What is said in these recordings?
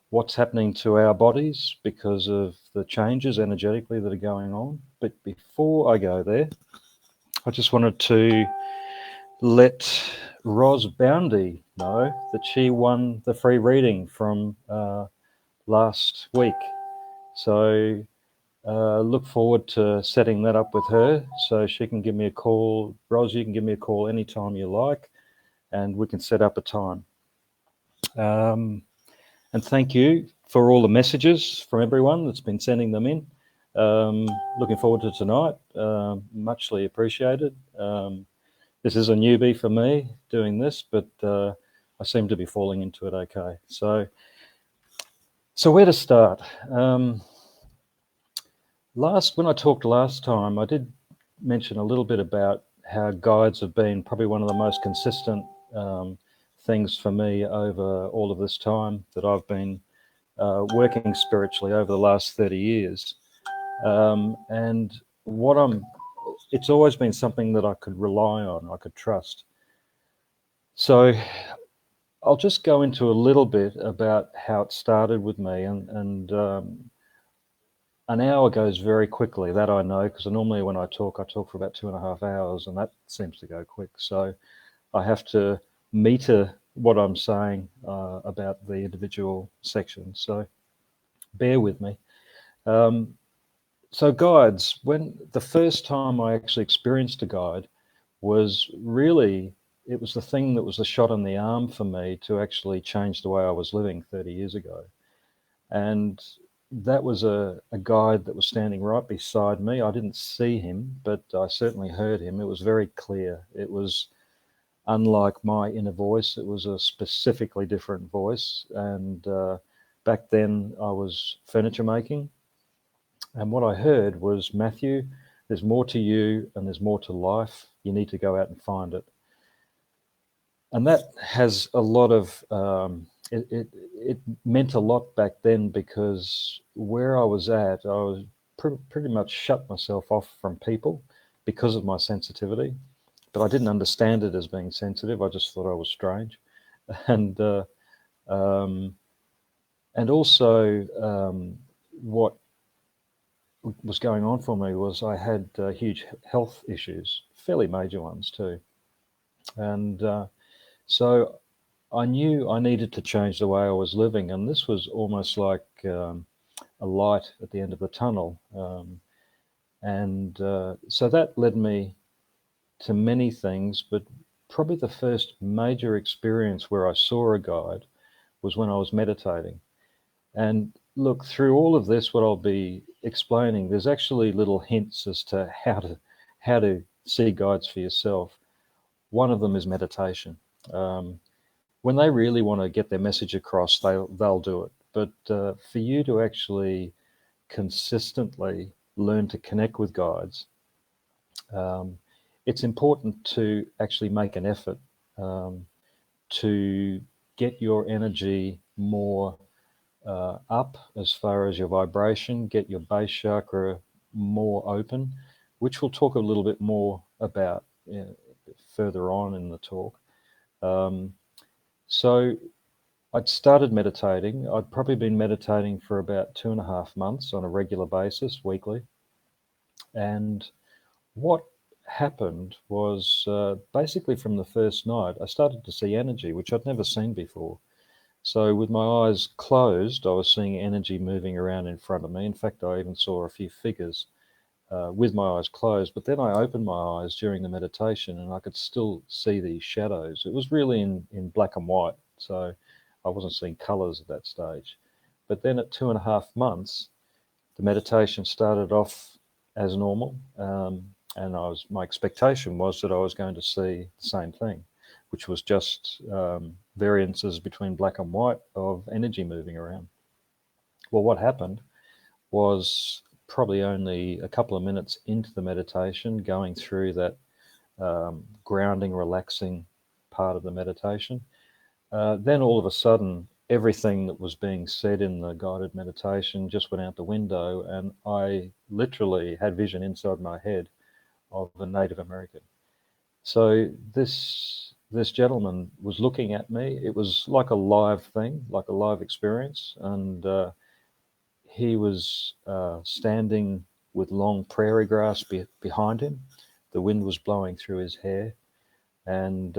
what's happening to our bodies because of the changes energetically that are going on. But before I go there, I just wanted to let Ros Boundy know that she won the free reading from last week. So look forward to setting that up with her so she can give me a call. Ros, you can give me a call anytime you like, and we can set up a time. And thank you for all the messages from everyone that's been sending them in. Looking forward to tonight. Muchly appreciated. This is a newbie for me doing this, but I seem to be falling into it okay. So where to start? When I talked last time, I did mention a little bit about how guides have been probably one of the most consistent things for me over all of this time that I've been working spiritually over the last 30 years. And it's always been something that I could rely on, I could trust. So I'll just go into a little bit about how it started with me, and an hour goes very quickly, that I know, because normally when I talk for about 2.5 hours, and that seems to go quick. So I have to meter what I'm saying about the individual sections. So bear with me. So guides, when the first time I actually experienced a guide was really, it was the thing that was the shot in the arm for me to actually change the way I was living 30 years ago. And that was a guide that was standing right beside me. I didn't see him, but I certainly heard him. It was very clear. It was unlike my inner voice. It was a specifically different voice. And back then I was furniture making. And what I heard was, Matthew, there's more to you and there's more to life. You need to go out and find it. And that has a lot of, it meant a lot back then, because where I was at, I was pretty much shut myself off from people because of my sensitivity. But I didn't understand it as being sensitive. I just thought I was strange. And also what was going on for me was I had huge health issues, fairly major ones too. And so I knew I needed to change the way I was living, and this was almost like a light at the end of the tunnel. So that led me to many things, but probably the first major experience where I saw a guide was when I was meditating. And look, through all of this, what I'll be explaining, there's actually little hints as to how to see guides for yourself. One of them is meditation. When they really want to get their message across, they'll do it. But for you to actually consistently learn to connect with guides, it's important to actually make an effort to get your energy more up as far as your vibration, get your base chakra more open, which we'll talk a little bit more about further on in the talk. So I'd started meditating. I'd probably been meditating for about 2.5 months on a regular basis, weekly. And what happened was basically from the first night, I started to see energy, which I'd never seen before. So with my eyes closed, I was seeing energy moving around in front of me. In fact, I even saw a few figures with my eyes closed. But then I opened my eyes during the meditation and I could still see these shadows. It was really in black and white, so I wasn't seeing colours at that stage. But then at 2.5 months, the meditation started off as normal. And my expectation was that I was going to see the same thing, which was just variances between black and white of energy moving around. Well, what happened was probably only a couple of minutes into the meditation, going through that grounding, relaxing part of the meditation, then all of a sudden, everything that was being said in the guided meditation just went out the window, and I literally had vision inside my head of a Native American. So this this gentleman was looking at me. It was like a live thing, like a live experience, and he was standing with long prairie grass behind him. The wind was blowing through his hair, and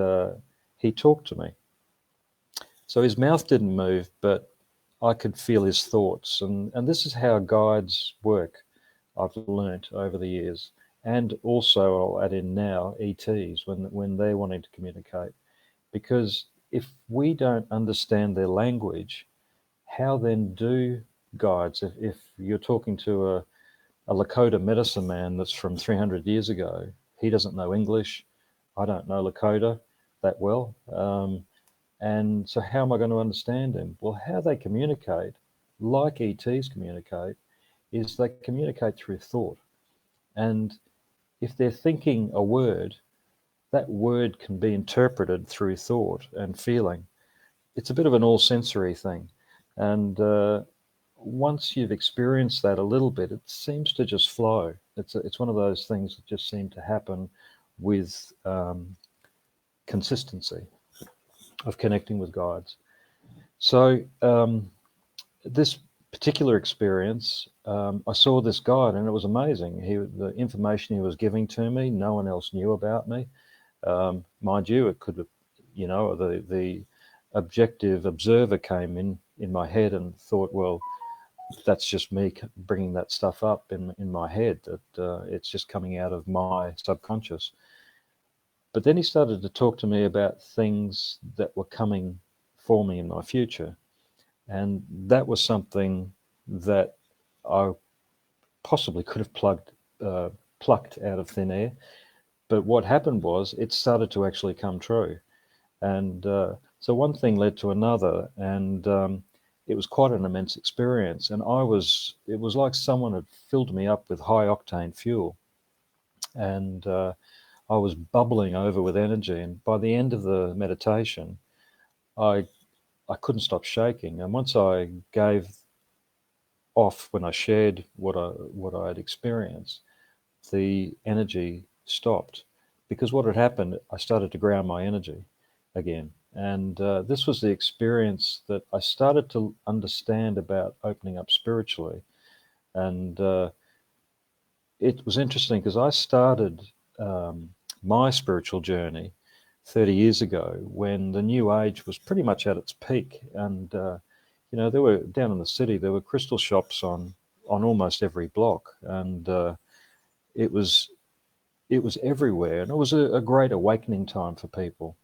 he talked to me. So his mouth didn't move, but I could feel his thoughts. And this is how guides work, I've learnt over the years. And also, I'll add in now, ETs, when they're wanting to communicate. Because if we don't understand their language, how then do guides, if you're talking to a Lakota medicine man that's from 300 years ago, he doesn't know English, I don't know Lakota that well, and so how am I going to understand him? Well, how they communicate, like ETs communicate, is they communicate through thought. And if they're thinking a word, that word can be interpreted through thought and feeling. It's a bit of an all-sensory thing. And once you've experienced that a little bit, it seems to just flow. It's one of those things that just seem to happen with consistency of connecting with guides. So this particular experience, I saw this guide and it was amazing. The information he was giving to me, no one else knew about me. Mind you, it could have, the objective observer came in my head and thought, well, that's just me bringing that stuff up in my head, that it's just coming out of my subconscious. But then he started to talk to me about things that were coming for me in my future. And that was something that I possibly could have plucked out of thin air. But what happened was it started to actually come true. And so one thing led to another, and it was quite an immense experience. And it was like someone had filled me up with high octane fuel. And I was bubbling over with energy. And by the end of the meditation, I couldn't stop shaking. And once I gave off, when I shared what I had experienced, the energy stopped. Because what had happened, I started to ground my energy again. And this was the experience that I started to understand about opening up spiritually. And it was interesting because I started my spiritual journey 30 years ago when the New Age was pretty much at its peak. And, there were, down in the city, there were crystal shops on almost every block. And it was everywhere. And it was a great awakening time for people.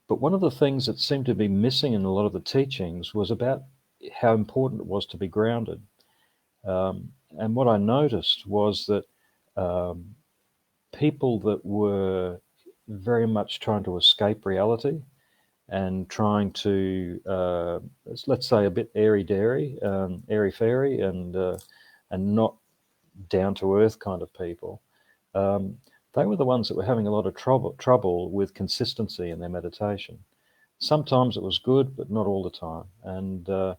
But one of the things that seemed to be missing in a lot of the teachings was about how important it was to be grounded. And what I noticed was that people that were very much trying to escape reality and trying to, let's say, a bit airy-dairy, airy-fairy, and not down-to-earth kind of people, they were the ones that were having a lot of trouble with consistency in their meditation. Sometimes it was good, but not all the time. And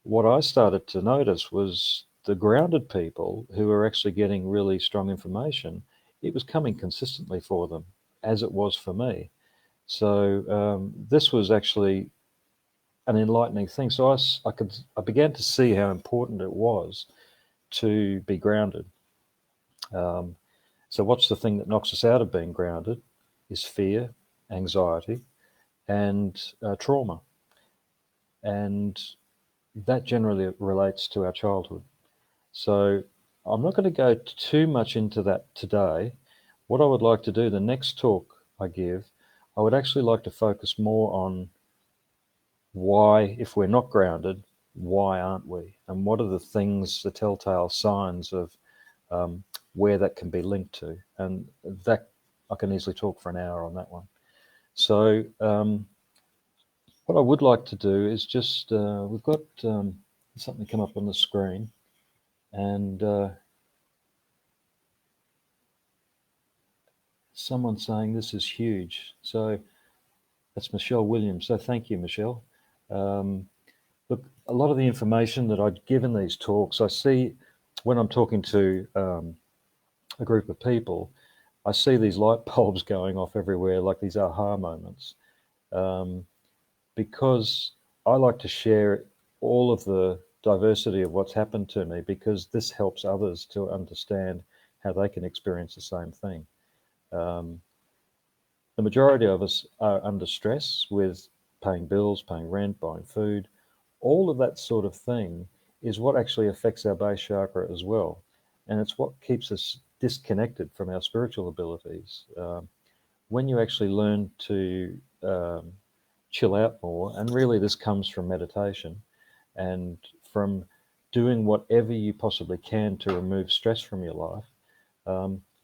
what I started to notice was the grounded people who were actually getting really strong information, it was coming consistently for them, as it was for me. So this was actually an enlightening thing. So I began to see how important it was to be grounded. So what's the thing that knocks us out of being grounded is fear, anxiety, and trauma. And that generally relates to our childhood. So I'm not going to go too much into that today. What I would like to do, the next talk I give, I would actually like to focus more on why, if we're not grounded, why aren't we? And what are the things, the telltale signs of where that can be linked to? And that I can easily talk for an hour on that one. So what I would like to do is just, we've got something come up on the screen, and someone saying this is huge. So that's Michelle Williams. So thank you, Michelle. Look, a lot of the information that I give in these talks, I see when I'm talking to a group of people, I see these light bulbs going off everywhere, like these aha moments, because I like to share all of the diversity of what's happened to me, because this helps others to understand how they can experience the same thing. Um, the majority of us are under stress with paying bills, paying rent, buying food. All of that sort of thing is what actually affects our base chakra as well. And it's what keeps us disconnected from our spiritual abilities. When you actually learn to chill out more, and really this comes from meditation and from doing whatever you possibly can to remove stress from your life,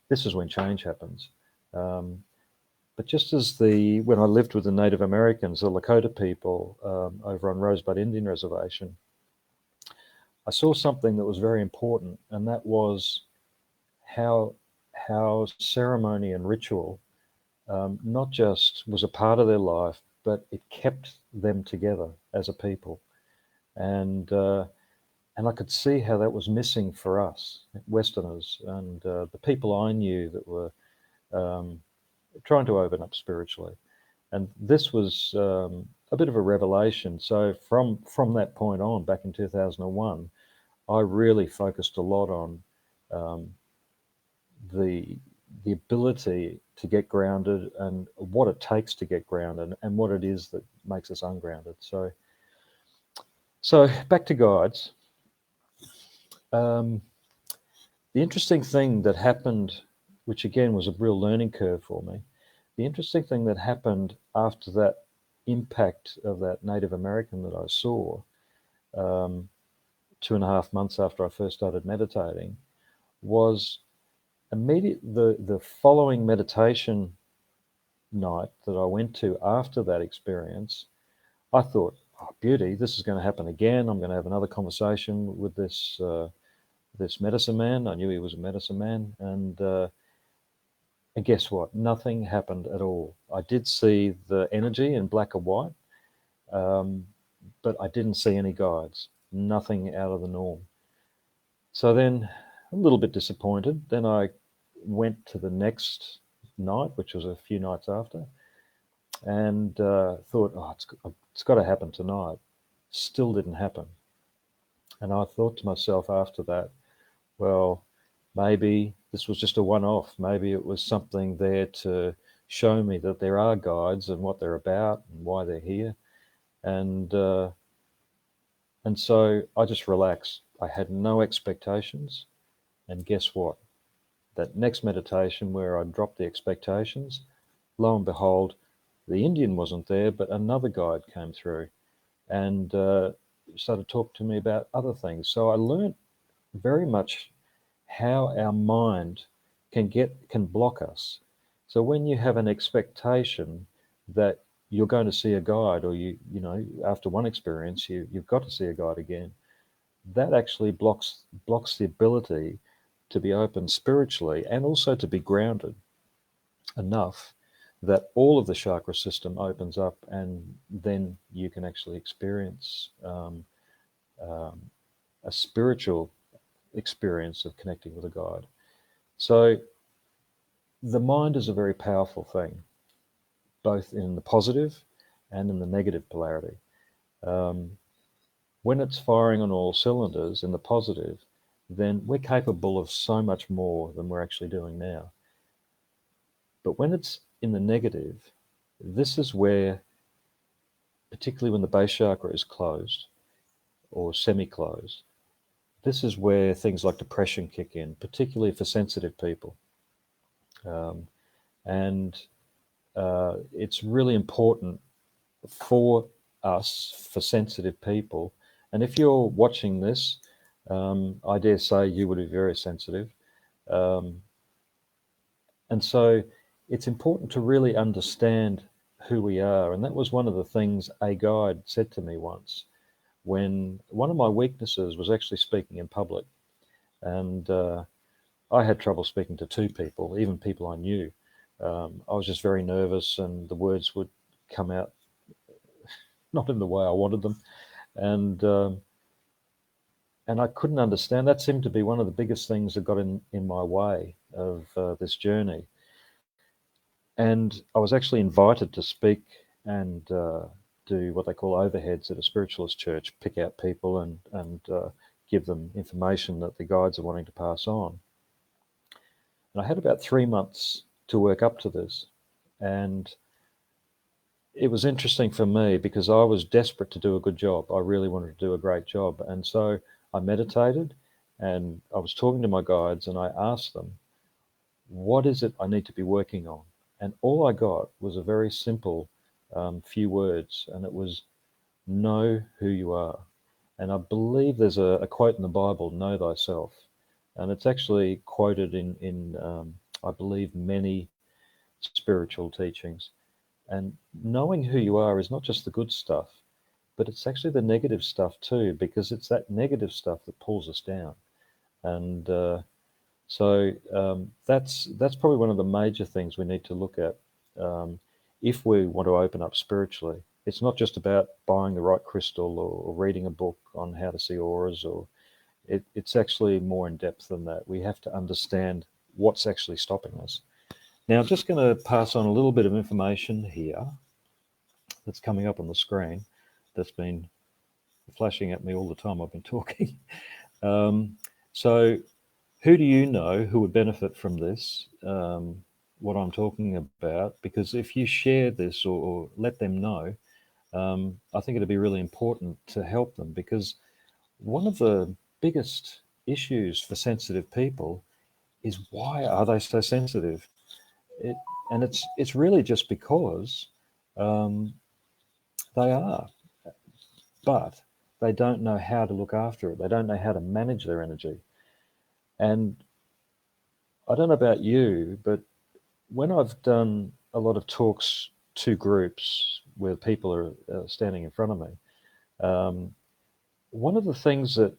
this is when change happens. But just as when I lived with the Native Americans, the Lakota people over on Rosebud Indian Reservation, I saw something that was very important, and that was how ceremony and ritual not just was a part of their life, but it kept them together as a people. And I could see how that was missing for us Westerners and the people I knew that were trying to open up spiritually. And this was a bit of a revelation. So from that point on, back in 2001, I really focused a lot on the ability to get grounded and what it takes to get grounded and what it is that makes us ungrounded. So back to guides. The interesting thing that happened, which again was a real learning curve for me, the interesting thing that happened after that impact of that Native American that I saw 2.5 months after I first started meditating was the following meditation night that I went to after that experience. I thought, oh, beauty, this is going to happen again. I'm going to have another conversation with this medicine man. I knew he was a medicine man, and guess what? Nothing happened at all. I did see the energy in black and white, but I didn't see any guides. Nothing out of the norm. So then, a little bit disappointed. Then I went to the next night, which was a few nights after, and thought, oh, it's got to happen tonight. Still didn't happen. And I thought to myself after that, well, maybe this was just a one-off. Maybe it was something there to show me that there are guides and what they're about and why they're here. And so I just relaxed. I had no expectations. And guess what? That next meditation where I dropped the expectations, lo and behold, the Indian wasn't there, but another guide came through and started talking to me about other things. So I learned very much how our mind can block us. So when you have an expectation that you're going to see a guide, or you know after one experience you've got to see a guide again, that actually blocks the ability to be open spiritually and also to be grounded enough that all of the chakra system opens up, and then you can actually experience a spiritual experience of connecting with a guide. So the mind is a very powerful thing, both in the positive and in the negative polarity. When it's firing on all cylinders in the positive, then we're capable of so much more than we're actually doing now. But when it's in the negative, this is where, particularly when the base chakra is closed or semi-closed, this is where things like depression kick in, particularly for sensitive people. And it's really important for us, for sensitive people. And if you're watching this, I dare say you would be very sensitive. And so it's important to really understand who we are. And that was one of the things a guide said to me once, when one of my weaknesses was actually speaking in public. And I had trouble speaking to two people, even people I knew. I was just very nervous, and the words would come out not in the way I wanted them. And I couldn't understand. That seemed to be one of the biggest things that got in my way of this journey. And I was actually invited to speak and do what they call overheads at a spiritualist church, pick out people and give them information that the guides are wanting to pass on. And I had about 3 months to work up to this. And it was interesting for me because I was desperate to do a good job. I really wanted to do a great job. And so I meditated and I was talking to my guides and I asked them, what is it I need to be working on? And all I got was a very simple few words, and it was know who you are. And I believe there's a quote in the Bible, know thyself. And it's actually quoted in I believe, many spiritual teachings. And knowing who you are is not just the good stuff, but it's actually the negative stuff too, because it's that negative stuff that pulls us down. And that's probably one of the major things we need to look at if we want to open up spiritually. It's not just about buying the right crystal or reading a book on how to see auras, or it's actually more in depth than that. We have to understand what's actually stopping us. Now, I'm just going to pass on a little bit of information here that's coming up on the screen that's been flashing at me all the time I've been talking. So who do you know who would benefit from this, what I'm talking about? Because if you share this or let them know, I think it'd be really important to help them, because one of the biggest issues for sensitive people is, why are they so sensitive? And it's really just because they are, but they don't know how to look after it. They don't know how to manage their energy. And I don't know about you, but when I've done a lot of talks to groups where people are standing in front of me, one of the things that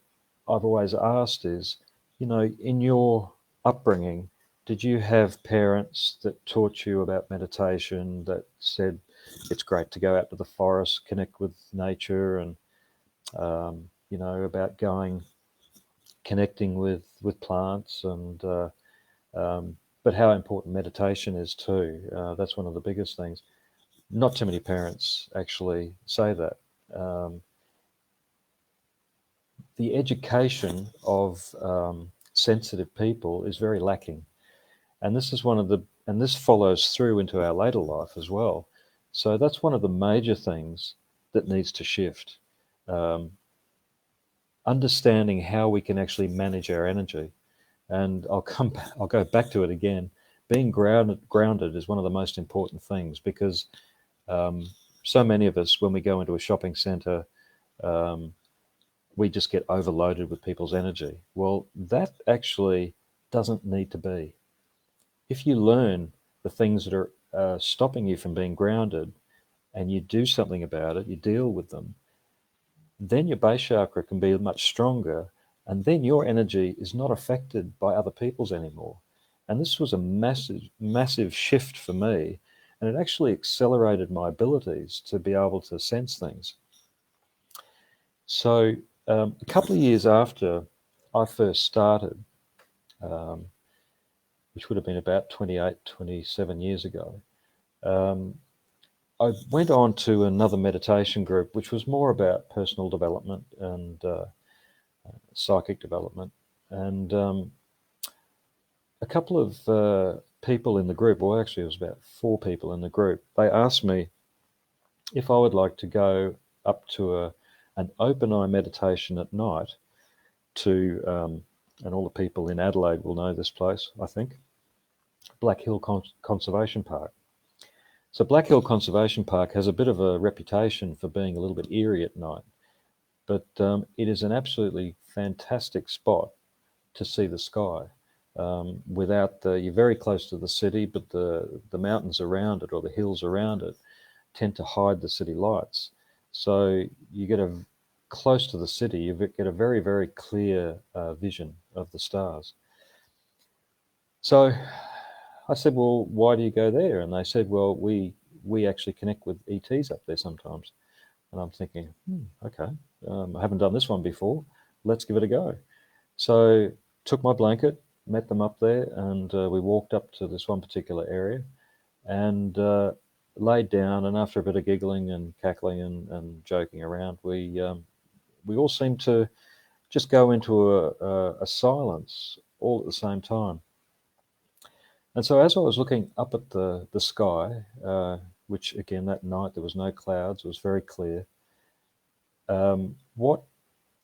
I've always asked is, in your upbringing, did you have parents that taught you about meditation, that said it's great to go out to the forest, connect with nature, and about connecting with plants, and but how important meditation is too. That's one of the biggest things. Not too many parents actually say that. The education of sensitive people is very lacking. And this is and this follows through into our later life as well. So that's one of the major things that needs to shift. Understanding how we can actually manage our energy. And I'll go back to it again. Being grounded is one of the most important things, because so many of us, when we go into a shopping centre, we just get overloaded with people's energy. Well, that actually doesn't need to be. If you learn the things that are stopping you from being grounded, and you do something about it, you deal with them, then your base chakra can be much stronger, and then your energy is not affected by other people's anymore. And this was a massive, massive shift for me, and it actually accelerated my abilities to be able to sense things. So a couple of years after I first started, which would have been about 28, 27 years ago, I went on to another meditation group, which was more about personal development and psychic development. And a couple of people in the group, well, actually it was about 4 people in the group, they asked me if I would like to go up to an open eye meditation at night to, and all the people in Adelaide will know this place, I think, Black Hill Conservation Park. So Black Hill Conservation Park has a bit of a reputation for being a little bit eerie at night, but it is an absolutely fantastic spot to see the sky. You're very close to the city, but the mountains around it, or the hills around it, tend to hide the city lights. So you get close to the city, you get a very, very clear vision of the stars. So I said, well, why do you go there? And they said, well, we actually connect with ETs up there sometimes. And I'm thinking, okay, I haven't done this one before. Let's give it a go. So took my blanket, met them up there, and we walked up to this one particular area. and laid down. And after a bit of giggling and cackling and joking around, we all seemed to just go into a silence all at the same time. And so as I was looking up at the sky, which again that night there was no clouds, it was very clear, what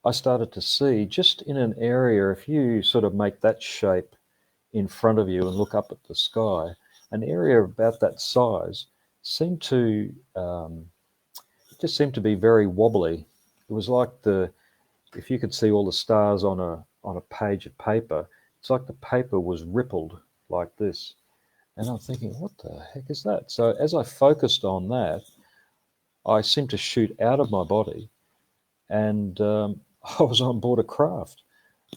I started to see just in an area, if you sort of make that shape in front of you and look up at the sky, an area about that size seemed to just seemed to be very wobbly. It was like if you could see all the stars on a page of paper, it's like the paper was rippled like this. And I'm thinking, what the heck is that? So as I focused on that, I seemed to shoot out of my body, and I was on board a craft.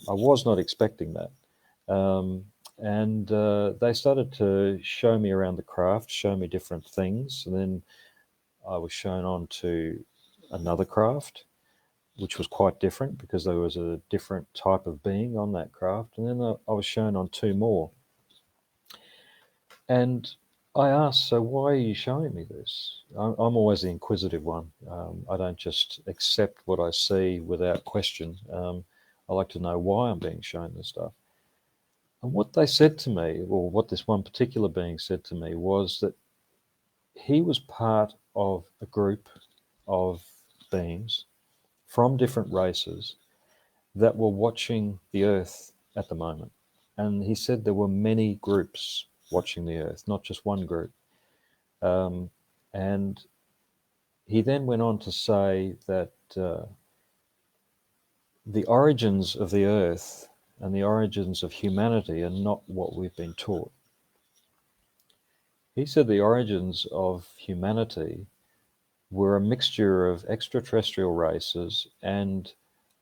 I was not expecting that. And they started to show me around the craft, show me different things. And then I was shown on to another craft, which was quite different because there was a different type of being on that craft. And then I was shown on two more. And I asked, so why are you showing me this? I'm always the inquisitive one. I don't just accept what I see without question. I like to know why I'm being shown this stuff. And what they said to me, or what this one particular being said to me, was that he was part of a group of beings from different races that were watching the Earth at the moment. And he said there were many groups watching the Earth, not just one group. And he then went on to say that the origins of the Earth and the origins of humanity are not what we've been taught. He said the origins of humanity were a mixture of extraterrestrial races and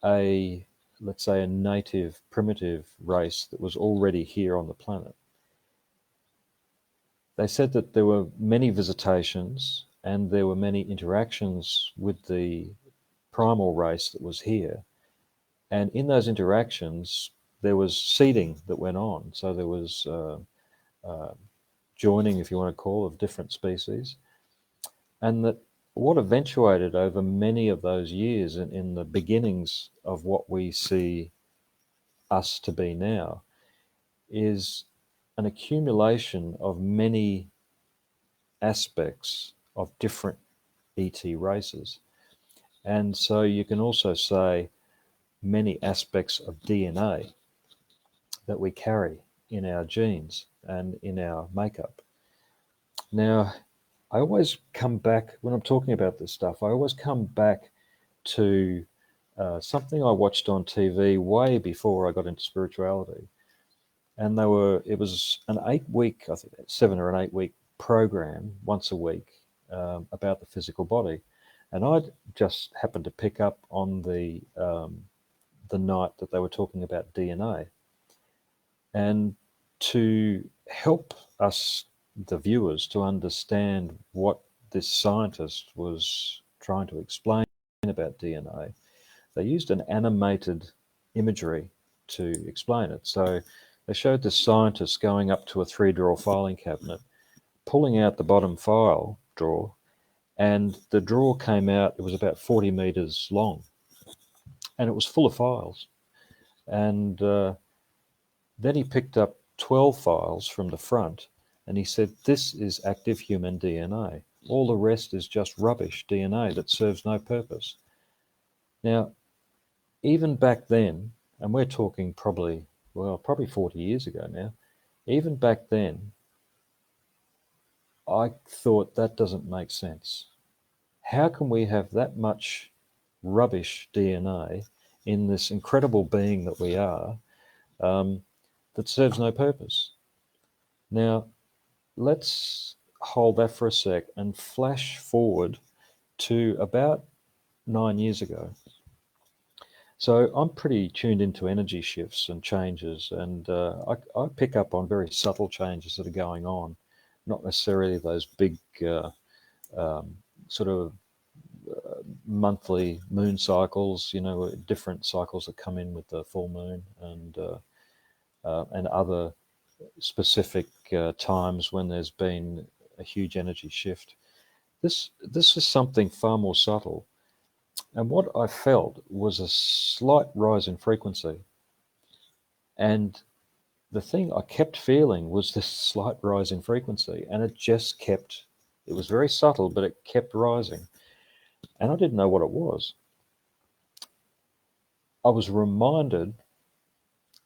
let's say, a native primitive race that was already here on the planet. They said that there were many visitations and there were many interactions with the primal race that was here. And in those interactions, there was seeding that went on. So there was joining, if you want to call, of different species. And that what eventuated over many of those years in the beginnings of what we see us to be now is an accumulation of many aspects of different ET races. And so you can also say many aspects of DNA that we carry in our genes and in our makeup. Now, I always come back, when I'm talking about this stuff, I always come back to something I watched on TV way before I got into spirituality. And it was an 8-week, I think 7 or an 8-week program once a week about the physical body. And I just happened to pick up on the night that they were talking about DNA. And to help us, the viewers, to understand what this scientist was trying to explain about DNA, they used an animated imagery to explain it. So they showed the scientist going up to a 3-drawer filing cabinet, pulling out the bottom file drawer, and the drawer came out, it was about 40 meters long, and it was full of files. And then he picked up 12 files from the front, and he said, this is active human DNA. All the rest is just rubbish DNA that serves no purpose. Now, even back then, and we're talking probably 40 years ago now, even back then, I thought that doesn't make sense. How can we have that much rubbish DNA in this incredible being that we are that serves no purpose? Now, let's hold that for a sec and flash forward to about 9 years ago. So I'm pretty tuned into energy shifts and changes, and I pick up on very subtle changes that are going on, not necessarily those big sort of monthly moon cycles, different cycles that come in with the full moon and other specific times when there's been a huge energy shift. This is something far more subtle. And what I felt was a slight rise in frequency. And the thing I kept feeling was this slight rise in frequency. And it was very subtle, but it kept rising. And I didn't know what it was. I was reminded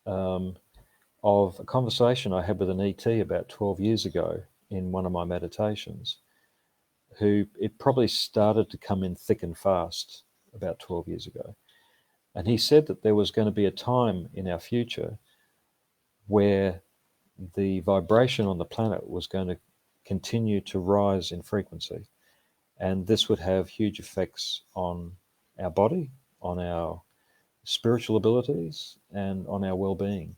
of a conversation I had with an ET about 12 years ago in one of my meditations, who it probably started to come in thick and fast about 12 years ago. And he said that there was going to be a time in our future where the vibration on the planet was going to continue to rise in frequency. And this would have huge effects on our body, on our spiritual abilities, and on our well-being.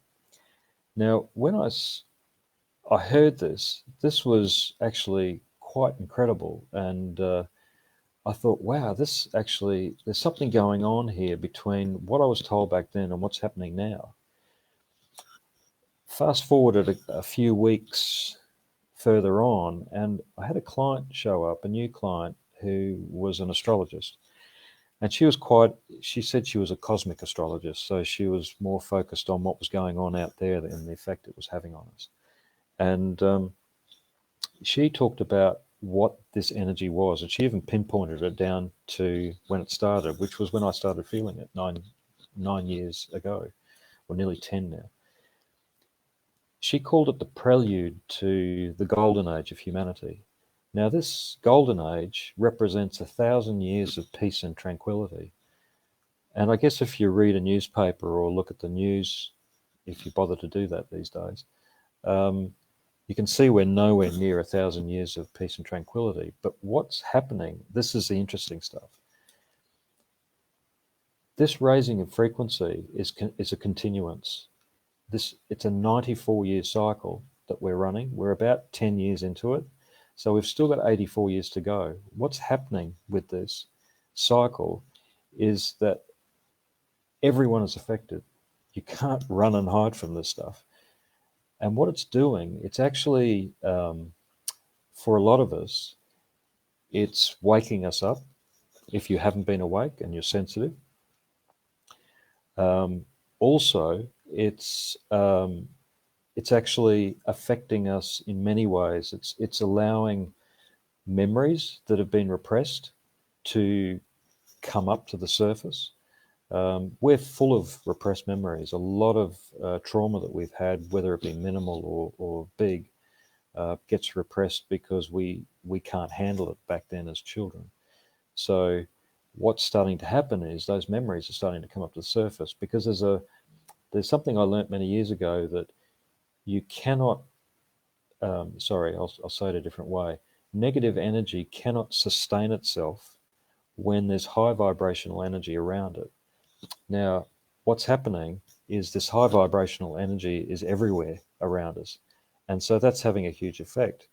Now, when I heard this was actually quite incredible. And I thought, wow, there's something going on here between what I was told back then and what's happening now. Fast forwarded a few weeks further on, and I had a client show up, a new client who was an astrologist. And she said she was a cosmic astrologist, so she was more focused on what was going on out there and the effect it was having on us. And she talked about what this energy was, and she even pinpointed it down to when it started, which was when I started feeling it 9 years ago, or nearly 10 now. She called it the prelude to the golden age of humanity. Now, this golden age represents 1,000 years of peace and tranquility. And I guess if you read a newspaper or look at the news, if you bother to do that these days, you can see we're nowhere near 1,000 years of peace and tranquility. But what's happening, this is the interesting stuff. This raising of frequency is a continuance. It's a 94-year cycle that we're running. We're about 10 years into it. So we've still got 84 years to go. What's happening with this cycle is that everyone is affected. You can't run and hide from this stuff. And what it's doing, it's actually, for a lot of us, it's waking us up if you haven't been awake and you're sensitive. Also, it's actually affecting us in many ways. It's allowing memories that have been repressed to come up to the surface. We're full of repressed memories. A lot of trauma that we've had, whether it be minimal or big, gets repressed because we can't handle it back then as children. So what's starting to happen is those memories are starting to come up to the surface, because there's something I learned many years ago, that you cannot, I'll say it a different way. Negative energy cannot sustain itself when there's high vibrational energy around it. Now, what's happening is this high vibrational energy is everywhere around us. And so that's having a huge effect.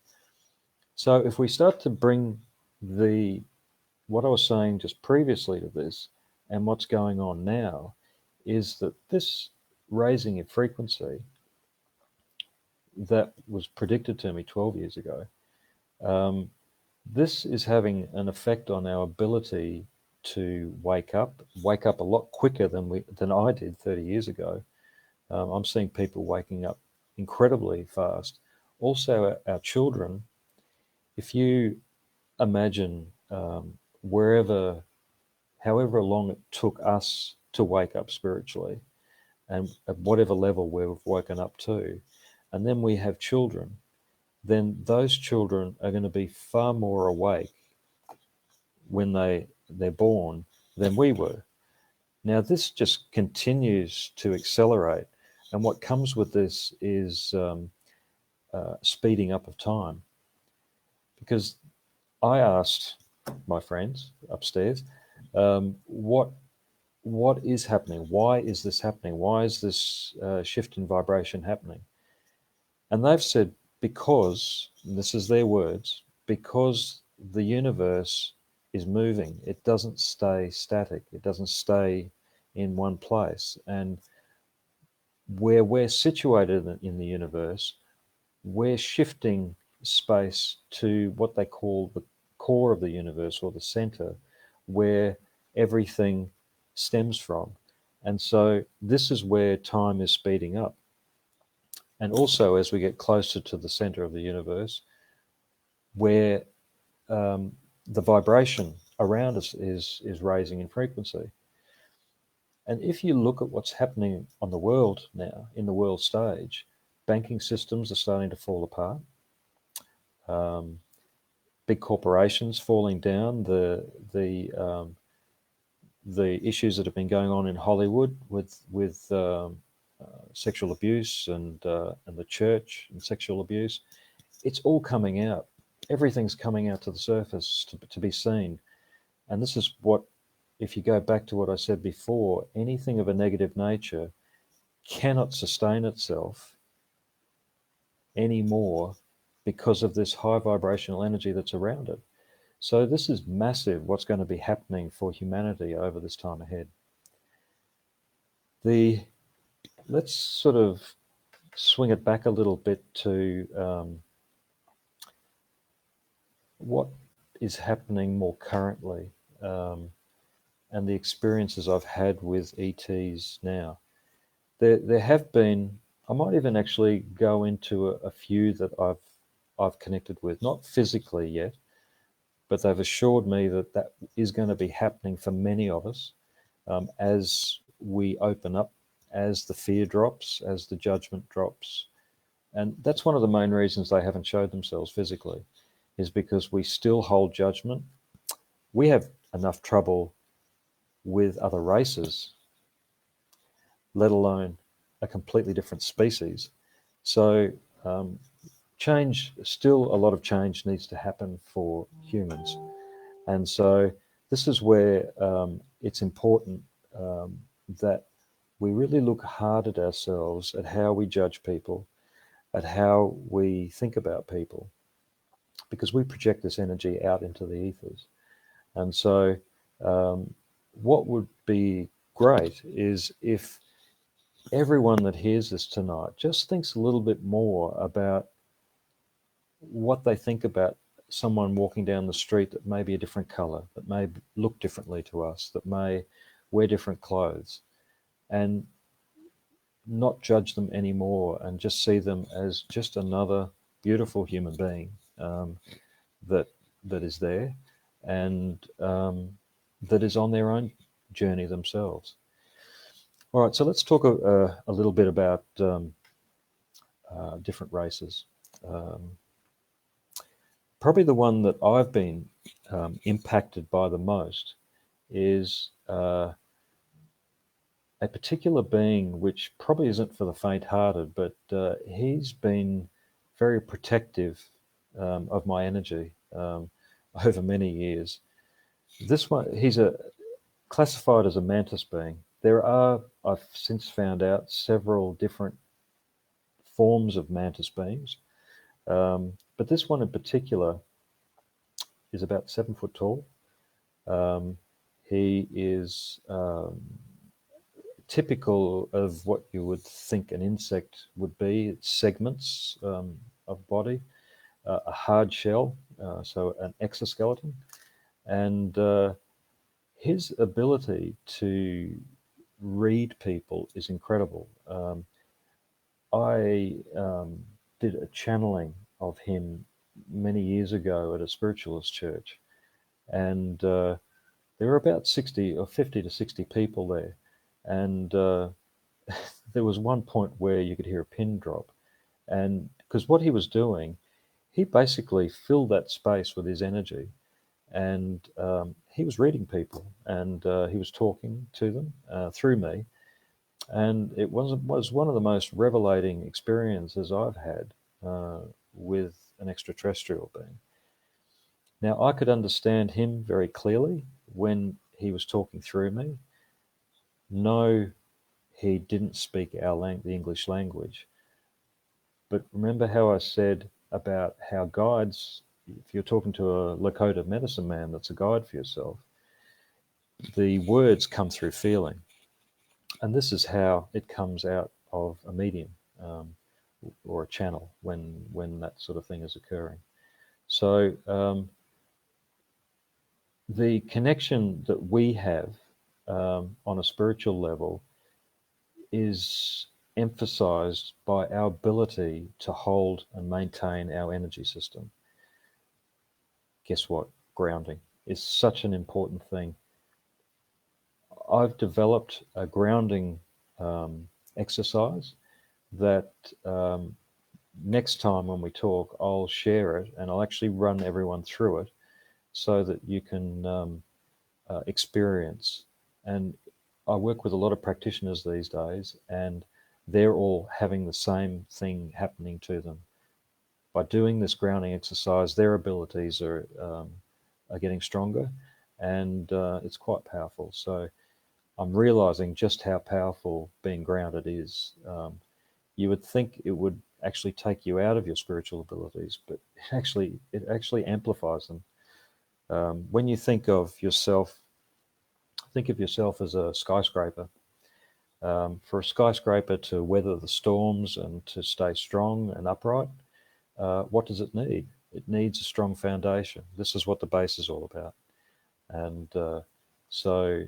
So if we start to bring what I was saying just previously to this and what's going on now, is that this raising of frequency that was predicted to me 12 years ago, this is having an effect on our ability to wake up a lot quicker than I did 30 years ago. I'm seeing people waking up incredibly fast. Also, our children, if you imagine however long it took us to wake up spiritually, and at whatever level we've woken up to, and then we have children, then those children are going to be far more awake when they're born than we were. Now, this just continues to accelerate, and what comes with this is speeding up of time. Because I asked my friends upstairs, what is happening? Why is this happening? Why is this shift in vibration happening? And they've said, because, and this is their words, because the universe is moving. It doesn't stay static. It doesn't stay in one place. And where we're situated in the universe, we're shifting space to what they call the core of the universe, or the center, where everything stems from. And so this is where time is speeding up. And also, as we get closer to the center of the universe, where the vibration around us is raising in frequency. And if you look at what's happening on the world now, in the world stage, banking systems are starting to fall apart. Big corporations falling down. The issues that have been going on in Hollywood with sexual abuse and the church and sexual abuse, it's all coming out. Everything's coming out to the surface to be seen. And this is what, if you go back to what I said before, anything of a negative nature cannot sustain itself anymore because of this high vibrational energy that's around it. So this is massive, what's going to be happening for humanity over this time ahead. Let's sort of swing it back a little bit to what is happening more currently, and the experiences I've had with ETs now. There have been, I might even actually go into a few that I've connected with, not physically yet, but they've assured me that that is going to be happening for many of us, as we open up, as the fear drops, as the judgment drops. And that's one of the main reasons they haven't showed themselves physically, is because we still hold judgment. We have enough trouble with other races, let alone a completely different species. So still a lot of change needs to happen for humans. And so this is where it's important that we really look hard at ourselves, at how we judge people, at how we think about people, because we project this energy out into the ethers. And so what would be great is if everyone that hears this tonight just thinks a little bit more about what they think about someone walking down the street that may be a different color, that may look differently to us, that may wear different clothes, and not judge them anymore, and just see them as just another beautiful human being that is there, and that is on their own journey themselves. All right, so let's talk a little bit about different races. Probably the one that I've been impacted by the most is a particular being which probably isn't for the faint-hearted, but he's been very protective of my energy over many years. This one, he's classified as a mantis being. There are, I've since found out, several different forms of mantis beings, but this one in particular is about 7 foot tall. He is typical of what you would think an insect would be. It's segments of body, a hard shell, so an exoskeleton, and his ability to read people is incredible. I did a channeling of him many years ago at a spiritualist church, and there were about 60 or 50 to 60 people there, and there was one point where you could hear a pin drop, and because what he was doing, he basically filled that space with his energy, and he was reading people, and he was talking to them through me, and it was one of the most revelating experiences I've had with an extraterrestrial being. Now, I could understand him very clearly when he was talking through me. No, he didn't speak the English language. But remember how I said about how guides, if you're talking to a Lakota medicine man that's a guide for yourself, the words come through feeling. And this is how it comes out of a medium. or a channel when that sort of thing is occurring. So the connection that we have on a spiritual level is emphasized by our ability to hold and maintain our energy system. Guess what? Grounding is such an important thing. I've developed a grounding exercise that next time when we talk, I'll share it, and I'll actually run everyone through it so that you can experience. And I work with a lot of practitioners these days, and they're all having the same thing happening to them. By doing this grounding exercise, their abilities are getting stronger, and it's quite powerful. So I'm realizing just how powerful being grounded is. You would think it would actually take you out of your spiritual abilities, but it actually amplifies them. When you think of yourself as a skyscraper. For a skyscraper to weather the storms and to stay strong and upright, what does it need? It needs a strong foundation. This is what the base is all about. And so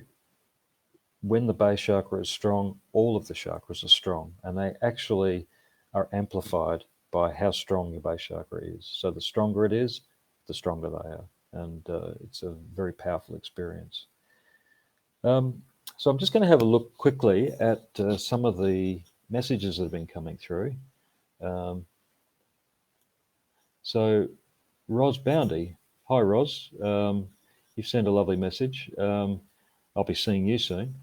when the base chakra is strong, all of the chakras are strong, and they actually are amplified by how strong your base chakra is. So the stronger it is, the stronger they are. And it's a very powerful experience. So I'm just going to have a look quickly at some of the messages that have been coming through. So Ros Boundy, hi Ros, you've sent a lovely message. I'll be seeing you soon.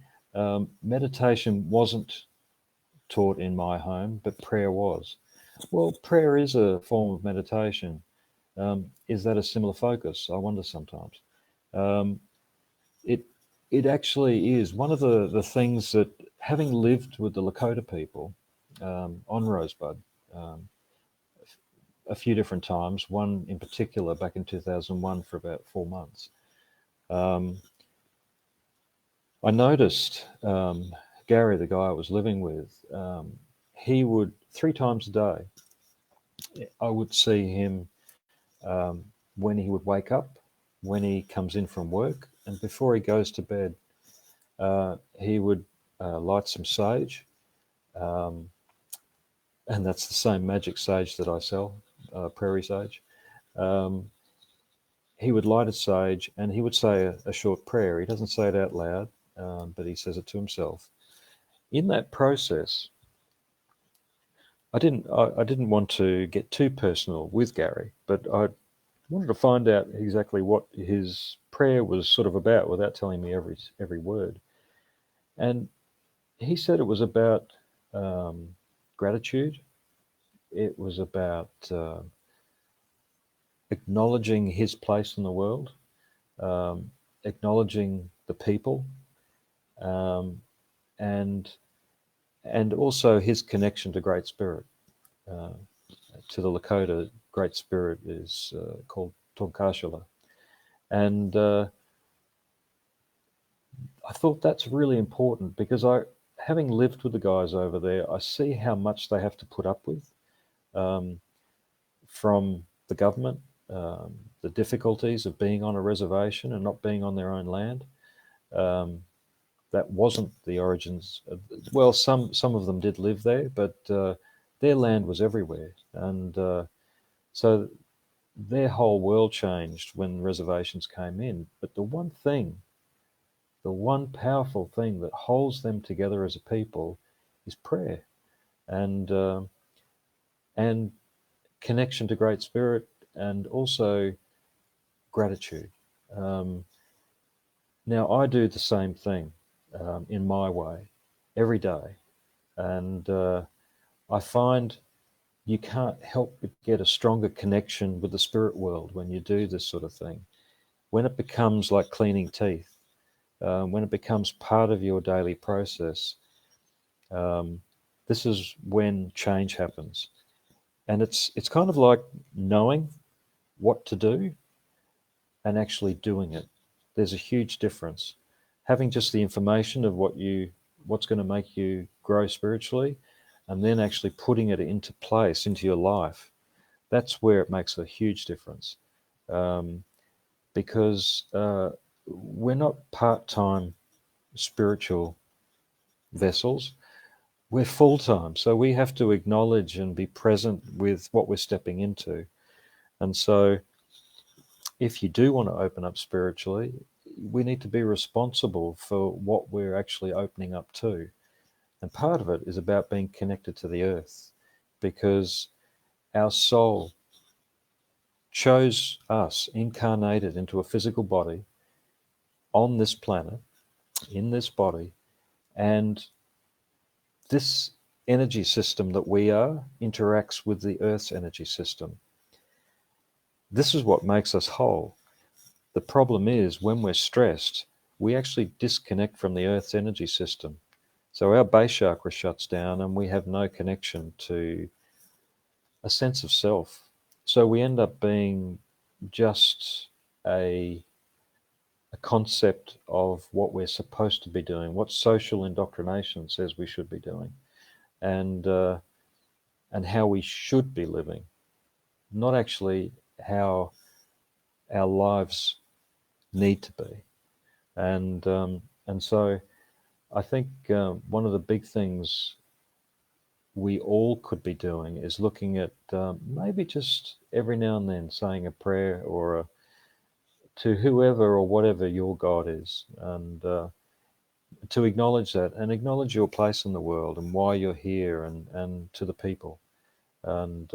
Meditation wasn't taught in my home, but prayer was. Well, prayer is a form of meditation. Is that a similar focus? I wonder sometimes. It actually is. One of the things that, having lived with the Lakota people on Rosebud a few different times, one in particular back in 2001 for about 4 months, I noticed Gary, the guy I was living with, he would 3 times a day, I would see him when he would wake up, when he comes in from work, and before he goes to bed. He would light some sage, and that's the same magic sage that I sell, prairie sage. He would light a sage, and he would say a short prayer. He doesn't say it out loud, but he says it to himself. In that process, I didn't want to get too personal with Gary, but I wanted to find out exactly what his prayer was sort of about without telling me every word. And he said it was about gratitude. It was about acknowledging his place in the world, acknowledging the people, and also his connection to Great Spirit. To the Lakota, Great Spirit is called Tonkashila. And I thought that's really important because having lived with the guys over there, I see how much they have to put up with from the government, the difficulties of being on a reservation and not being on their own land. That wasn't the origins of, well, some of them did live there, but their land was everywhere. And so their whole world changed when reservations came in. But the one powerful thing that holds them together as a people is prayer and connection to Great Spirit, and also gratitude. Now, I do the same thing in my way every day, and I find you can't help but get a stronger connection with the spirit world when you do this sort of thing. When it becomes like cleaning teeth, when it becomes part of your daily process, this is when change happens. And it's kind of like knowing what to do and actually doing it. There's a huge difference. Having just the information of what's going to make you grow spiritually, and then actually putting it into place, into your life, that's where it makes a huge difference. Because we're not part-time spiritual vessels, we're full-time. So we have to acknowledge and be present with what we're stepping into. And so if you do want to open up spiritually, we need to be responsible for what we're actually opening up to. And part of it is about being connected to the earth, because our soul chose us, incarnated into a physical body on this planet, in this body, and this energy system that we are interacts with the Earth's energy system. This is what makes us whole. The problem is when we're stressed, we actually disconnect from the Earth's energy system. So our base chakra shuts down and we have no connection to a sense of self. So we end up being just a concept of what we're supposed to be doing, what social indoctrination says we should be doing, and how we should be living, not actually how our lives need to be. And so I think one of the big things we all could be doing is looking at maybe just every now and then saying a prayer or to whoever or whatever your God is, and to acknowledge that and acknowledge your place in the world and why you're here, and to the people. And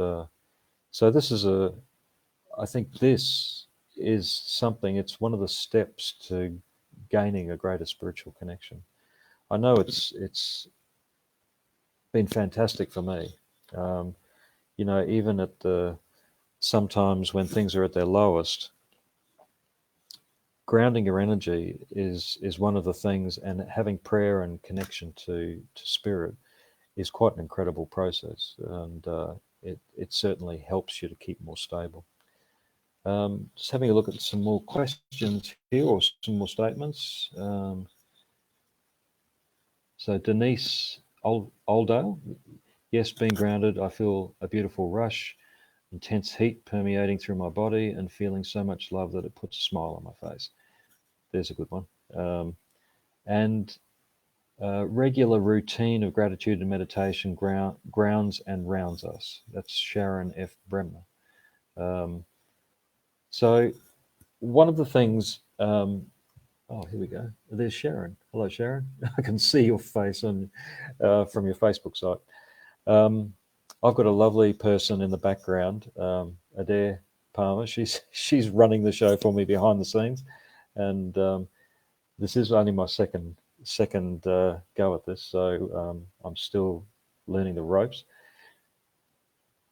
so this is I think this is something, it's one of the steps to gaining a greater spiritual connection. I know it's been fantastic for me. Even at sometimes when things are at their lowest, grounding your energy is one of the things, and having prayer and connection to spirit is quite an incredible process, and it certainly helps you to keep more stable. Just having a look at some more questions here, or some more statements. So Denise Oldale, yes, being grounded, I feel a beautiful rush, intense heat permeating through my body, and feeling so much love that it puts a smile on my face. There's a good one. And regular routine of gratitude and meditation grounds and rounds us. That's Sharon F. Bremner. So one of the things, oh, here we go. There's Sharon. Hello, Sharon. I can see your face on from your Facebook site. I've got a lovely person in the background, Adair Palmer. She's running the show for me behind the scenes, and this is only my second go at this, so I'm still learning the ropes.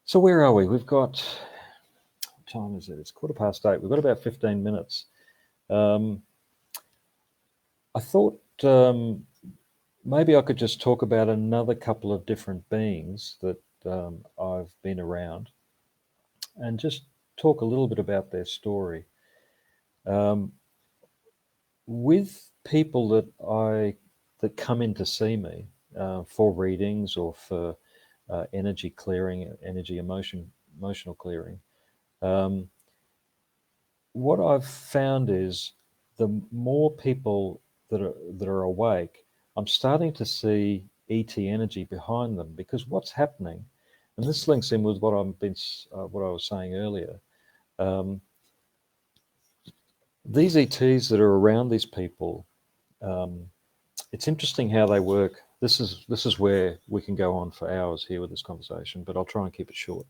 So where are we? We've got, what time is it? It's 8:15. We've got about 15 minutes. I thought maybe I could just talk about another couple of different beings that I've been around, and just talk a little bit about their story. With people that come in to see me for readings or for energy clearing, emotional clearing, what I've found is the more people that are awake, I'm starting to see ET energy behind them, because what's happening, and this links in with what I was saying earlier. These ETs that are around these people, it's interesting how they work. This is where we can go on for hours here with this conversation, but I'll try and keep it short.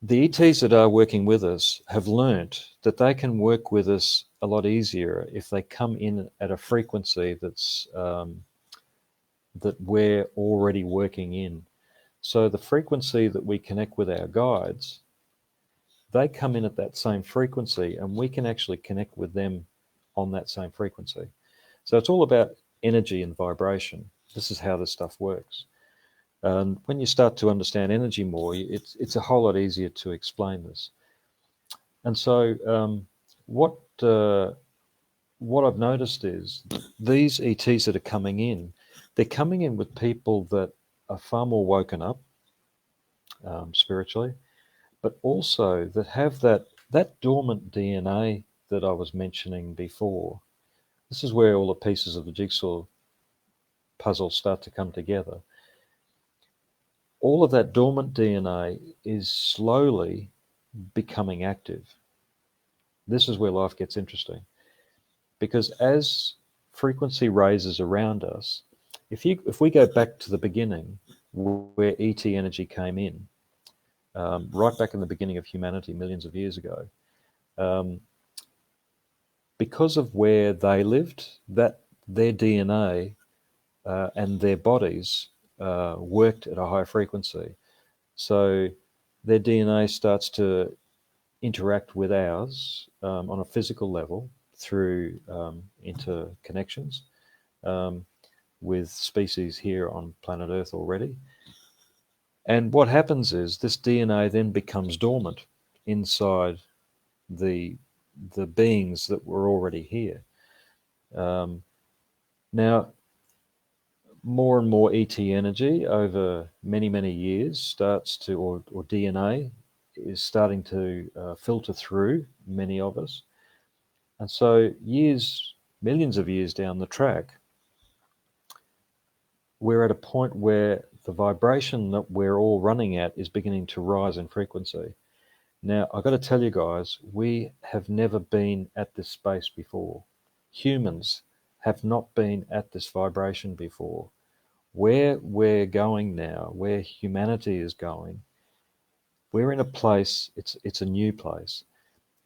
The ETs that are working with us have learnt that they can work with us a lot easier if they come in at a frequency that's that we're already working in. So the frequency that we connect with our guides, they come in at that same frequency, and we can actually connect with them on that same frequency. So it's all about energy and vibration. This is how this stuff works. And when you start to understand energy more, it's a whole lot easier to explain this. And so what I've noticed is these ETs that are coming in, they're coming in with people that are far more woken up spiritually, but also that have that dormant DNA that I was mentioning before. This is where all the pieces of the jigsaw puzzle start to come together. All of that dormant DNA is slowly becoming active. This is where life gets interesting, because as frequency raises around us, if we go back to the beginning where ET energy came in, right back in the beginning of humanity millions of years ago, because of where they lived, that their DNA and their bodies worked at a high frequency. So their DNA starts to interact with ours on a physical level through interconnections with species here on planet Earth already. And what happens is this DNA then becomes dormant inside the beings that were already here. Now, more and more ET energy over many, many years starts to, or DNA is starting to filter through many of us. And so years, millions of years down the track, we're at a point where the vibration that we're all running at is beginning to rise in frequency. Now, I've got to tell you guys, we have never been at this space before. Humans have not been at this vibration before. Where we're going now, where humanity is going, we're in a place, it's a new place.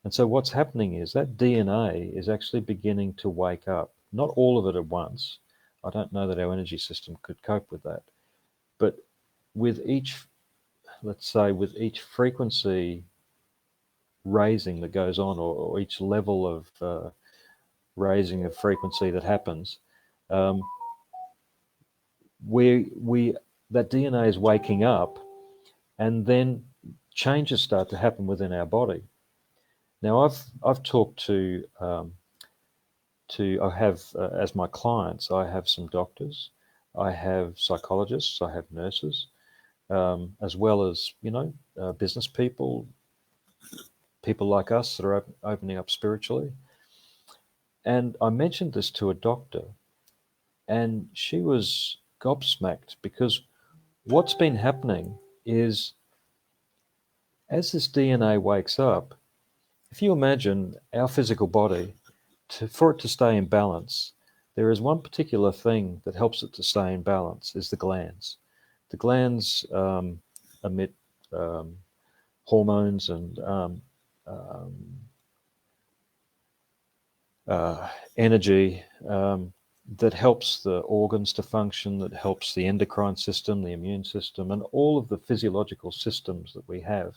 And so what's happening is that DNA is actually beginning to wake up. Not all of it at once. I don't know that our energy system could cope with that. But with each, let's say, with each frequency raising that goes on, or each level of raising of frequency that happens, that DNA is waking up, and then changes start to happen within our body. Now, I've talked to I have as my clients, I have some doctors, I have psychologists, I have nurses, as well as business people, people like us that are opening up spiritually. And I mentioned this to a doctor, and she was gobsmacked, because what's been happening is, as this DNA wakes up, if you imagine our physical body, for it to stay in balance, there is one particular thing that helps it to stay in balance, is the glands. The glands emit hormones and energy that helps the organs to function, that helps the endocrine system, the immune system, and all of the physiological systems that we have.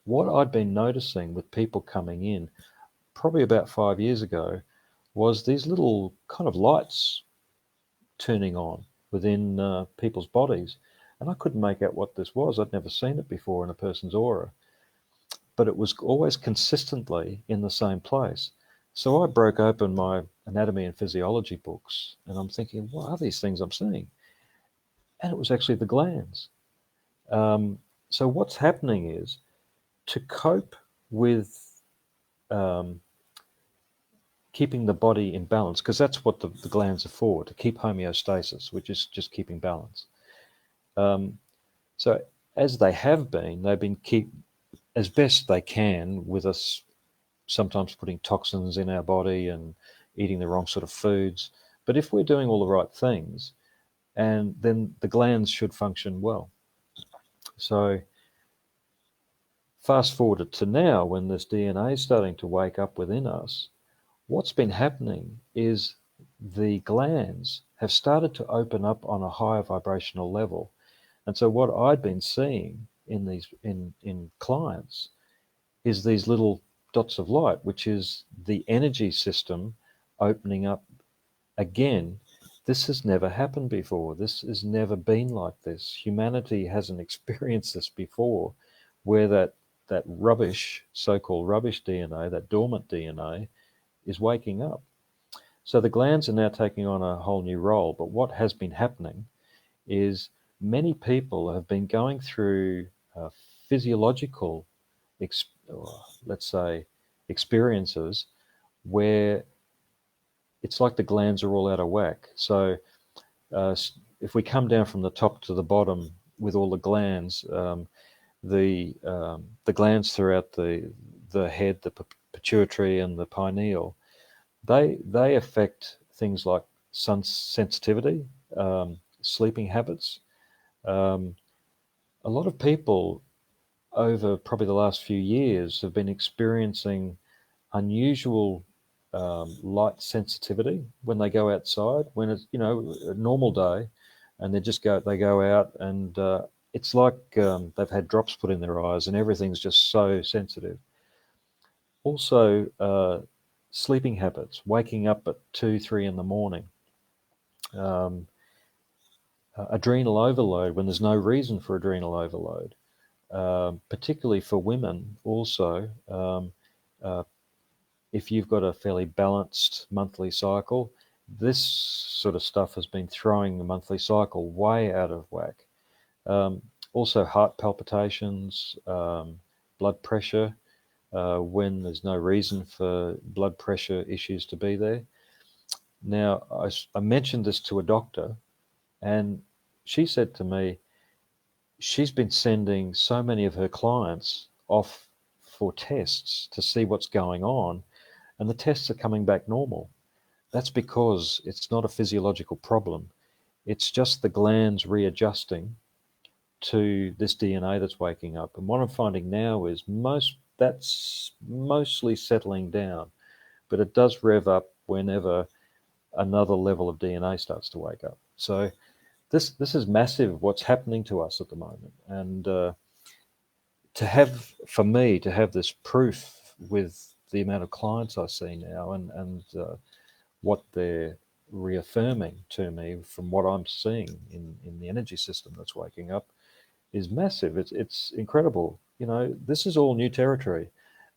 What I'd been noticing with people coming in, probably about 5 years ago, was these little kind of lights turning on within people's bodies. And I couldn't make out what this was. I'd never seen it before in a person's aura. But it was always consistently in the same place. So I broke open my anatomy and physiology books, and I'm thinking, what are these things I'm seeing? And it was actually the glands. So what's happening is, to cope with keeping the body in balance, because that's what the glands are for, to keep homeostasis, which is just keeping balance. So as they've been keep as best they can with us, sometimes putting toxins in our body and eating the wrong sort of foods. But if we're doing all the right things, and then the glands should function well. So fast forward to now, when this DNA is starting to wake up within us, what's been happening is the glands have started to open up on a higher vibrational level. And so what I'd been seeing in these in clients is these little dots of light, which is the energy system opening up again. This has never happened before. This has never been like this. Humanity hasn't experienced this before, where that rubbish, so-called rubbish DNA, that dormant DNA, is waking up. So the glands are now taking on a whole new role. But what has been happening is many people have been going through physiological, let's say, experiences where it's like the glands are all out of whack. So if we come down from the top to the bottom with all the glands, the glands throughout the head, the pituitary and the pineal, they affect things like sun sensitivity, sleeping habits. A lot of people over probably the last few years have been experiencing unusual light sensitivity when they go outside. When it's a normal day, and they go out and it's like they've had drops put in their eyes, and everything's just so sensitive. Also, sleeping habits, waking up at 2, 3 in the morning. Adrenal overload when there's no reason for adrenal overload, particularly for women also. If you've got a fairly balanced monthly cycle, this sort of stuff has been throwing the monthly cycle way out of whack. Also heart palpitations, blood pressure, when there's no reason for blood pressure issues to be there. Now, I mentioned this to a doctor, and she said to me, she's been sending so many of her clients off for tests to see what's going on, and the tests are coming back normal. That's because it's not a physiological problem. It's just the glands readjusting to this DNA that's waking up. And what I'm finding now is that's mostly settling down, but it does rev up whenever another level of DNA starts to wake up. So this is massive what's happening to us at the moment. And for me to have this proof with the amount of clients I see now, and what they're reaffirming to me from what I'm seeing in the energy system that's waking up, is massive. It's incredible. This is all new territory.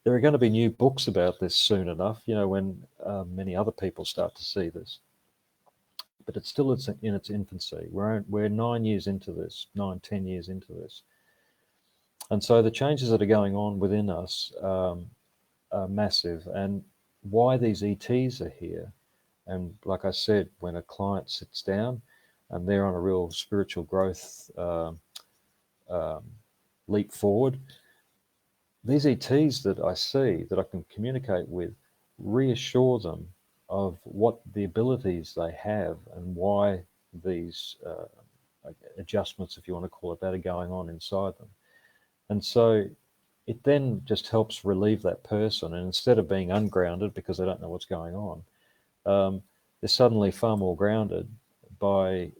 There are going to be new books about this soon enough, when many other people start to see this. But it's still in its infancy. We're 9 years into this, 10 years into this. And so the changes that are going on within us are massive. And why these ETs are here, and like I said, when a client sits down and they're on a real spiritual growth leap forward, these ETs that I see, that I can communicate with, reassure them of what the abilities they have and why these adjustments, if you want to call it that, are going on inside them. And so it then just helps relieve that person. And instead of being ungrounded because they don't know what's going on, they're suddenly far more grounded by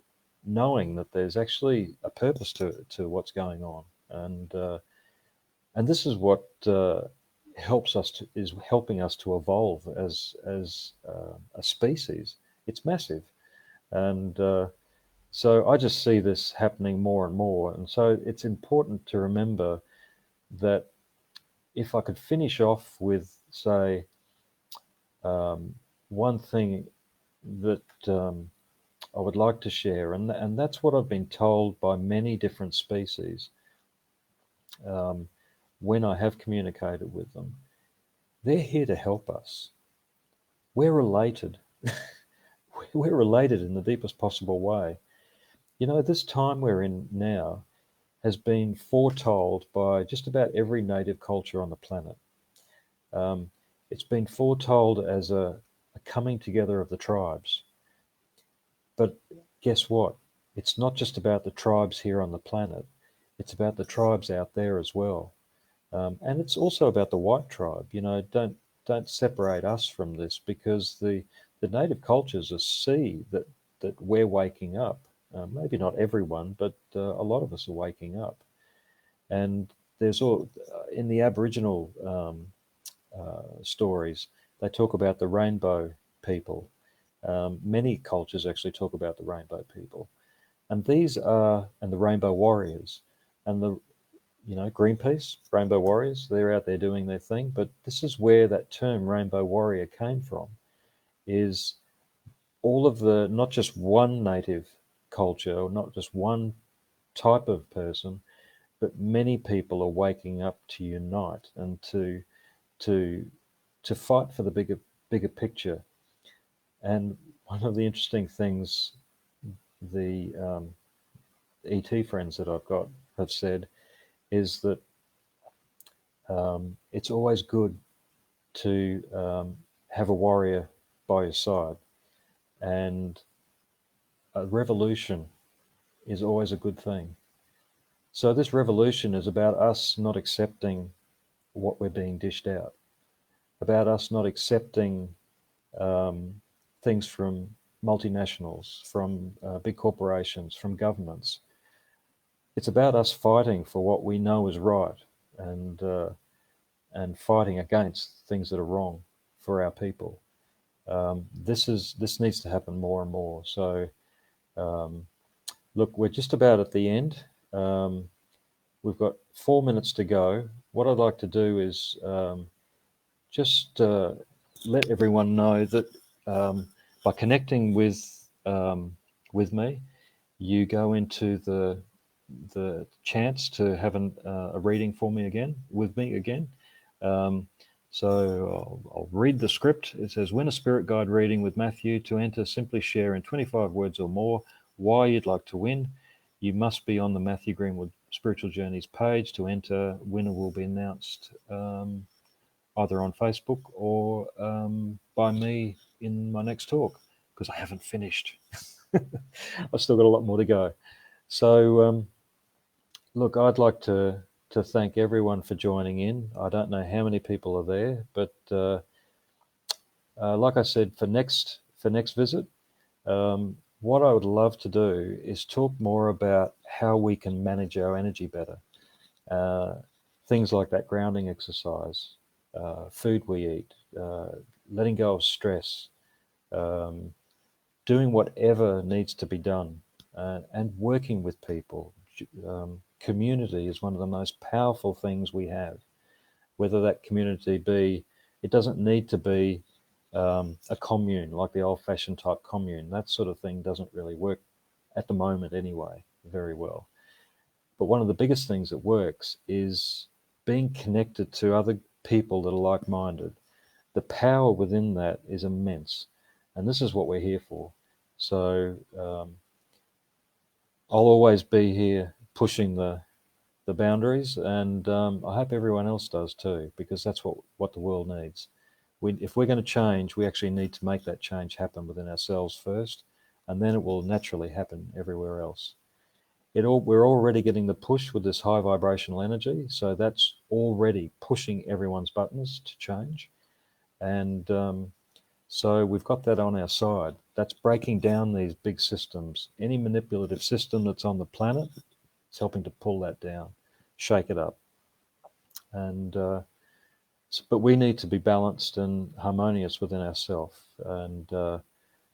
knowing that there's actually a purpose to what's going on. And this is what is helping us to evolve as a species. It's massive. And so I just see this happening more and more. And so it's important to remember that if I could finish off with, say, one thing that I would like to share, and that's what I've been told by many different species when I have communicated with them. They're here to help us. We're related. We're related in the deepest possible way. This time we're in now has been foretold by just about every native culture on the planet. It's been foretold as a coming together of the tribes. But guess what? It's not just about the tribes here on the planet. It's about the tribes out there as well. And it's also about the white tribe. Don't separate us from this, because the native cultures see that we're waking up. Maybe not everyone, but a lot of us are waking up. And there's all in the Aboriginal stories, they talk about the rainbow people. Many cultures actually talk about the rainbow people, and the rainbow warriors, and the Greenpeace, rainbow warriors. They're out there doing their thing. But this is where that term rainbow warrior came from. Is all of the, not just one native culture, or not just one type of person, but many people are waking up to unite and to fight for the bigger picture. And one of the interesting things the ET friends that I've got have said is that it's always good to have a warrior by your side, and a revolution is always a good thing. So this revolution is about us not accepting what we're being dished out, about us not accepting things from multinationals, from big corporations, from governments. It's about us fighting for what we know is right, and fighting against things that are wrong for our people. This needs to happen more and more. So, look, we're just about at the end. We've got 4 minutes to go. What I'd like to do is just let everyone know that by connecting with me, you go into the chance to have a reading for me again, with me again. So I'll read the script. It says, win a spirit guide reading with Matthew. To enter, simply share in 25 words or more why you'd like to win. You must be on the Matthew Greenwood Spiritual Journeys page to enter. Winner will be announced either on Facebook or by me in my next talk, because I haven't finished. I've still got a lot more to go. So look, I'd like to thank everyone for joining in. I don't know how many people are there, but like I said, for next visit, what I would love to do is talk more about how we can manage our energy better. Things like that grounding exercise, food we eat, letting go of stress, doing whatever needs to be done, and working with people. Community is one of the most powerful things we have. Whether that community be, it doesn't need to be a commune, like the old-fashioned type commune. That sort of thing doesn't really work at the moment anyway, very well. But one of the biggest things that works is being connected to other people that are like-minded. The power within that is immense, and this is what we're here for. So I'll always be here pushing the boundaries, and I hope everyone else does too, because that's what the world needs. If we're going to change, we actually need to make that change happen within ourselves first, and then it will naturally happen everywhere else. We're already getting the push with this high vibrational energy, so that's already pushing everyone's buttons to change, and so we've got that on our side. That's breaking down these big systems. Any manipulative system that's on the planet, it's helping to pull that down, shake it up. And but we need to be balanced and harmonious within ourselves. And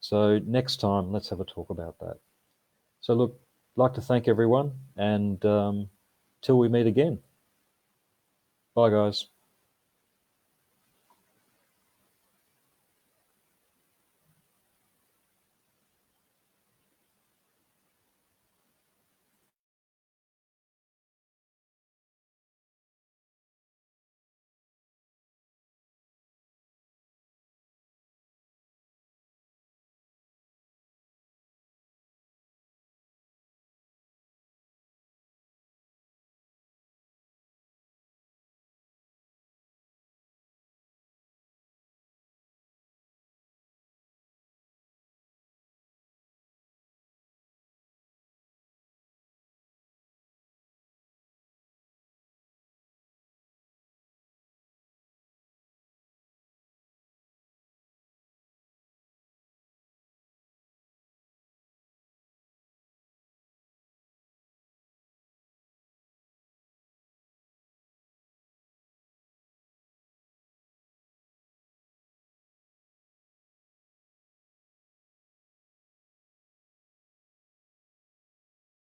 so next time, let's have a talk about that. So look, I'd like to thank everyone, and till we meet again. Bye, guys.